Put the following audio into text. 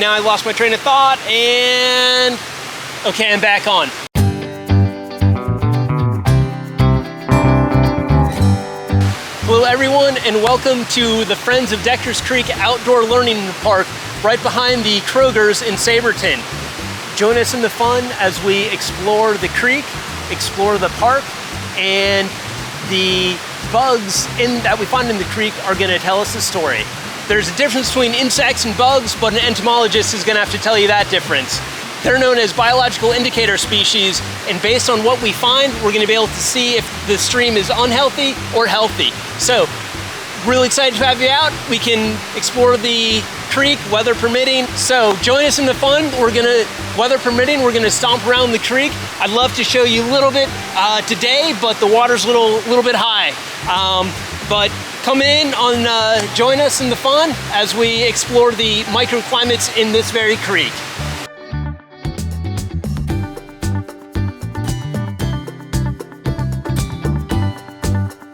now I lost my train of thought, and okay, I'm back on. Hello everyone, and welcome to the Friends of Decker's Creek Outdoor Learning Park right behind the Kroger's in Saberton. Join us in the fun as we explore the creek, explore the park, and the bugs that we find in the creek are going to tell us a story. There's a difference between insects and bugs, but an entomologist is going to have to tell you that difference. They're known as biological indicator species, and based on what we find, we're going to be able to see if the stream is unhealthy or healthy. So, really excited to have you out. We can explore the creek, weather permitting. So join us in the fun. Weather permitting, we're gonna stomp around the creek. I'd love to show you a little bit today, but the water's a little bit high. But come in join us in the fun as we explore the microclimates in this very creek.